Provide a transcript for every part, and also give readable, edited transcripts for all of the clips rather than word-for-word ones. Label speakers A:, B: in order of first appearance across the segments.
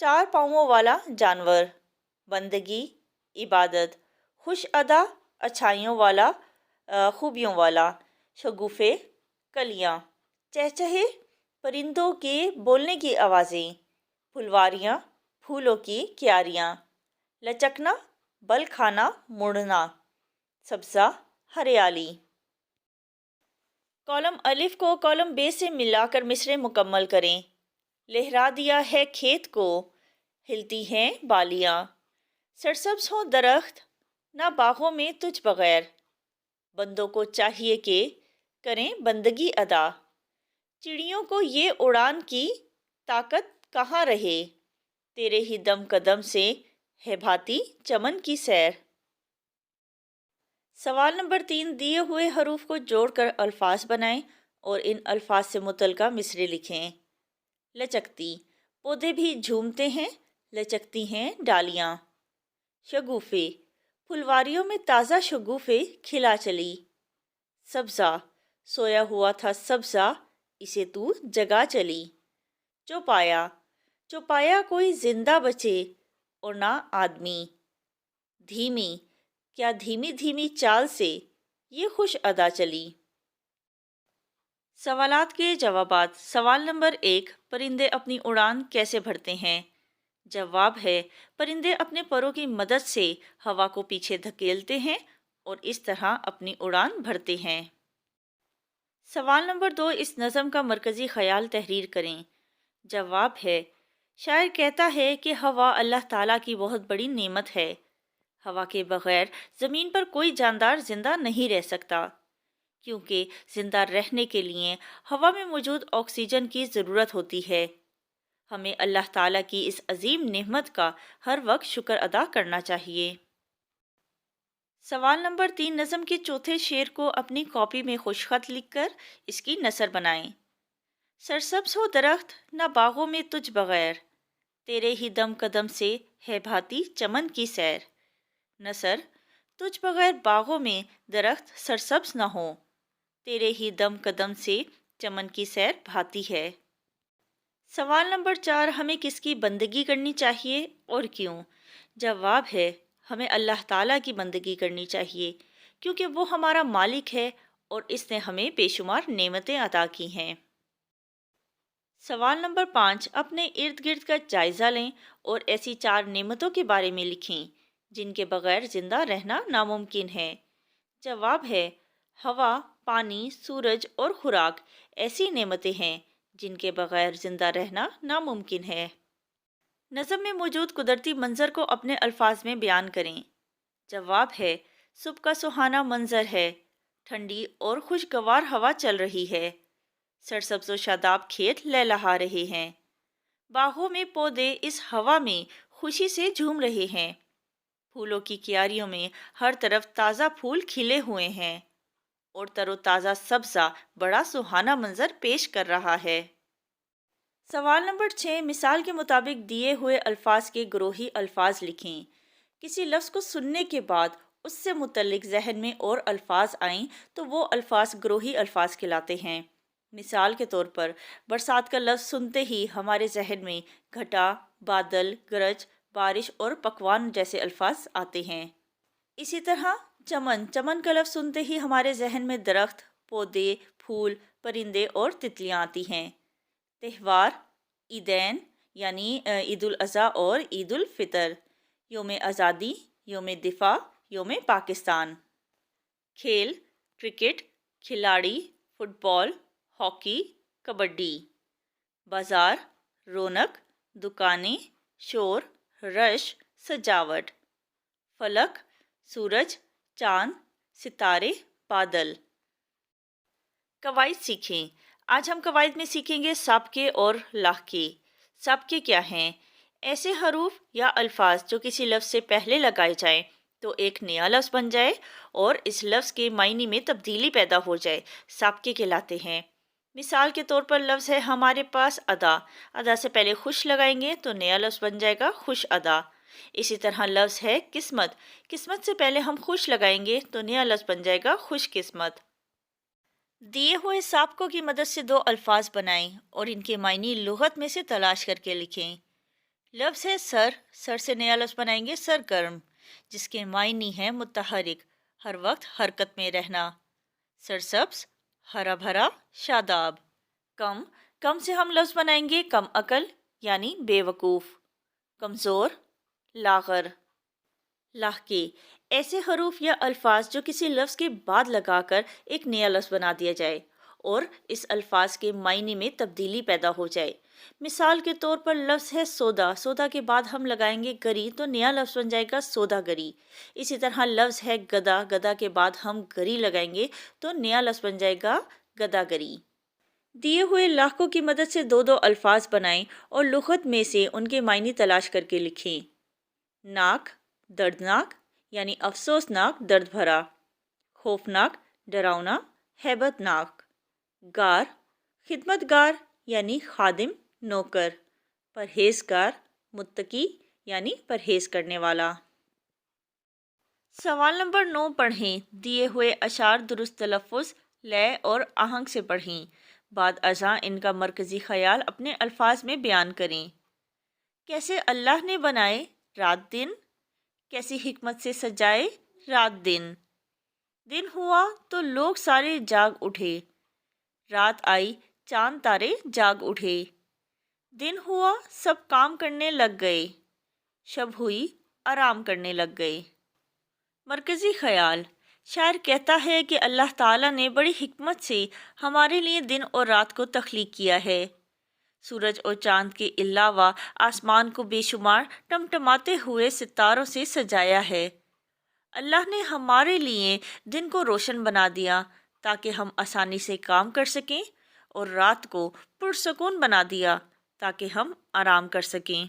A: 4 پاؤں والا جانور، بندگی، عبادت، خوش ادا، اچھائیوں والا، خوبیوں والا، شگوفے، کلیاں، چہچہے، پرندوں کے بولنے کی آوازیں، پھلواریاں، پھولوں کی کیاریاں، لچکنا، بل کھانا، مڑنا، سبزہ، ہریالی۔ کالم الف کو کالم ب سے ملا کر مصرعے مکمل کریں۔ لہرا دیا ہے کھیت کو، ہلتی ہیں بالیاں، سرسبز ہوں درخت، نہ باغوں میں تجھ بغیر، بندوں کو چاہیے کہ کریں بندگی ادا، چڑیوں کو یہ اڑان کی طاقت کہاں رہے، تیرے ہی دم قدم سے ہے بھاتی چمن کی سیر۔ سوال نمبر 3، دیے ہوئے حروف کو جوڑ کر الفاظ بنائیں اور ان الفاظ سے متعلقہ مصرعے لکھیں۔ لچکتی، پودے بھی جھومتے ہیں، لچکتی ہیں ڈالیاں۔ شگوفے، پھلواریوں میں تازہ شگوفے کھلا چلی۔ سبزہ، سویا ہوا تھا سبزہ، اسے تو جگا چلی۔ چوپایا، چوپایا کوئی زندہ بچے اور نہ آدمی۔ دھیمی، کیا دھیمی دھیمی چال سے یہ خوش ادا چلی۔ سوالات کے جوابات۔ سوال نمبر 1، پرندے اپنی اڑان کیسے بھرتے ہیں؟ جواب ہے، پرندے اپنے پروں کی مدد سے ہوا کو پیچھے دھکیلتے ہیں اور اس طرح اپنی اڑان بھرتے ہیں۔ سوال نمبر 2، اس نظم کا مرکزی خیال تحریر کریں۔ جواب ہے، شاعر کہتا ہے کہ ہوا اللہ تعالیٰ کی بہت بڑی نعمت ہے۔ ہوا کے بغیر زمین پر کوئی جاندار زندہ نہیں رہ سکتا، کیونکہ زندہ رہنے کے لیے ہوا میں موجود آکسیجن کی ضرورت ہوتی ہے۔ ہمیں اللہ تعالیٰ کی اس عظیم نعمت کا ہر وقت شکر ادا کرنا چاہیے۔ سوال نمبر 3، نظم کے چوتھے شعر کو اپنی کاپی میں خوشخط لکھ کر اس کی نثر بنائیں۔ سرسبز ہو درخت، نہ باغوں میں تجھ بغیر، تیرے ہی دم قدم سے ہے بھاتی چمن کی سیر۔ نثر، تجھ بغیر باغوں میں درخت سرسبز نہ ہوں، تیرے ہی دم قدم سے چمن کی سیر بھاتی ہے۔ سوال نمبر 4، ہمیں کس کی بندگی کرنی چاہیے اور کیوں؟ جواب ہے، ہمیں اللہ تعالیٰ کی بندگی کرنی چاہیے، کیونکہ وہ ہمارا مالک ہے اور اس نے ہمیں بے شمار نعمتیں عطا کی ہیں۔ سوال نمبر 5، اپنے ارد گرد کا جائزہ لیں اور ایسی 4 نعمتوں کے بارے میں لکھیں جن کے بغیر زندہ رہنا ناممکن ہے۔ جواب ہے، ہوا، پانی، سورج اور خوراک ایسی نعمتیں ہیں جن کے بغیر زندہ رہنا ناممکن ہے۔ نظم میں موجود قدرتی منظر کو اپنے الفاظ میں بیان کریں۔ جواب ہے، صبح کا سہانا منظر ہے، ٹھنڈی اور خوشگوار ہوا چل رہی ہے، سرسبز و شاداب کھیت لہلہا رہے ہیں، باغوں میں پودے اس ہوا میں خوشی سے جھوم رہے ہیں، پھولوں کی کیاریوں میں ہر طرف تازہ پھول کھلے ہوئے ہیں اور تر و تازہ سبزہ بڑا سہانا منظر پیش کر رہا ہے۔ سوال نمبر 6، مثال کے مطابق دیے ہوئے الفاظ کے گروہی الفاظ لکھیں۔ کسی لفظ کو سننے کے بعد اس سے متعلق ذہن میں اور الفاظ آئیں تو وہ الفاظ گروہی الفاظ کہلاتے ہیں۔ مثال کے طور پر، برسات کا لفظ سنتے ہی ہمارے ذہن میں گھٹا، بادل، گرج، بارش اور پکوان جیسے الفاظ آتے ہیں۔ اسی طرح چمن کا لفظ سنتے ہی ہمارے ذہن میں درخت، پودے، پھول، پرندے اور تتلیاں آتی ہیں۔ تہوار، عیدین یعنی عید الاضحیٰ اور عید الفطر، یوم آزادی، یوم دفاع، یوم پاکستان۔ کھیل، کرکٹ، کھلاڑی، فٹ بال، ہاکی، کبڈی۔ بازار، رونق، دکانیں، شور، رش، سجاوٹ۔ فلک، سورج، چاند، ستارے، بادل۔ قواعد سیکھیں۔ آج ہم قواعد میں سیکھیں گے سابقے اور لاحقے۔ سابقے کیا ہیں؟ ایسے حروف یا الفاظ جو کسی لفظ سے پہلے لگائے جائیں تو ایک نیا لفظ بن جائے اور اس لفظ کے معنی میں تبدیلی پیدا ہو جائے، سابقے کہلاتے ہیں۔ مثال کے طور پر لفظ ہے ہمارے پاس ادا، ادا سے پہلے خوش لگائیں گے تو نیا لفظ بن جائے گا خوش ادا۔ اسی طرح لفظ ہے قسمت، قسمت سے پہلے ہم خوش لگائیں گے تو نیا لفظ بن جائے گا خوش قسمت۔ دیے ہوئے سابقوں کی مدد سے 2 الفاظ بنائیں اور ان کے معنی لغت میں سے تلاش کر کے لکھیں۔ لفظ ہے سر، سر سے نیا لفظ بنائیں گے سرگرم، جس کے معنی ہے متحرک، ہر وقت حرکت میں رہنا۔ سرسبز، ہرا بھرا، شاداب۔ کم، کم سے ہم لفظ بنائیں گے کم عقل یعنی بے وقوف۔ کمزور، لاغر۔ لاحقے، ایسے حروف یا الفاظ جو کسی لفظ کے بعد لگا کر ایک نیا لفظ بنا دیا جائے اور اس الفاظ کے معنی میں تبدیلی پیدا ہو جائے۔ مثال کے طور پر لفظ ہے سودا، سودا کے بعد ہم لگائیں گے گری تو نیا لفظ بن جائے گا سودا گری۔ اسی طرح لفظ ہے گدا، گدا کے بعد ہم گری لگائیں گے تو نیا لفظ بن جائے گا گدا گری۔ دیے ہوئے لاحقوں کی مدد سے دو دو الفاظ بنائیں اور لغت میں سے ان کے معنی تلاش کر کے لکھیں۔ ناک، دردناک یعنی افسوسناک، درد بھرا۔ خوفناک، ڈراؤنا، ہیبت ناک۔ گار، خدمت گار یعنی خادم، نوکر۔ پرہیزگار، متقی یعنی پرہیز کرنے والا۔ سوال نمبر 9 پڑھیں۔ دیے ہوئے اشعار درست تلفظ، لے اور آہنگ سے پڑھیں۔ بعد ازاں ان کا مرکزی خیال اپنے الفاظ میں بیان کریں۔ کیسے اللہ نے بنائے رات دن، کیسی حکمت سے سجائے رات دن۔ دن ہوا تو لوگ سارے جاگ اٹھے، رات آئی چاند تارے جاگ اٹھے۔ دن ہوا سب کام کرنے لگ گئے، شب ہوئی آرام کرنے لگ گئے۔ مرکزی خیال، شاعر کہتا ہے کہ اللہ تعالیٰ نے بڑی حکمت سے ہمارے لیے دن اور رات کو تخلیق کیا ہے۔ سورج اور چاند کے علاوہ آسمان کو بے شمار ٹمٹماتے ہوئے ستاروں سے سجایا ہے۔ اللہ نے ہمارے لیے دن کو روشن بنا دیا تاکہ ہم آسانی سے کام کر سکیں اور رات کو پرسکون بنا دیا تاکہ ہم آرام کر سکیں۔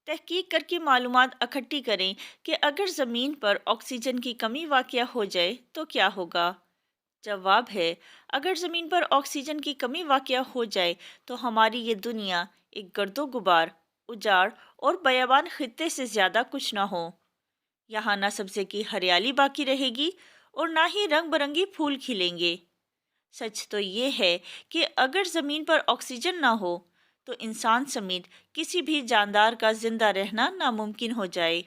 A: تحقیق کر کے معلومات اکٹھی کریں کہ اگر زمین پر آکسیجن کی کمی واقع ہو جائے تو کیا ہوگا؟ جواب ہے، اگر زمین پر آکسیجن کی کمی واقع ہو جائے تو ہماری یہ دنیا ایک گرد و غبار، اجاڑ اور بیابان خطے سے زیادہ کچھ نہ ہو۔ یہاں نہ سبزے کی ہریالی باقی رہے گی اور نہ ہی رنگ برنگی پھول کھلیں گے۔ سچ تو یہ ہے کہ اگر زمین پر آکسیجن نہ ہو تو انسان سمیت کسی بھی جاندار کا زندہ رہنا ناممکن ہو جائے۔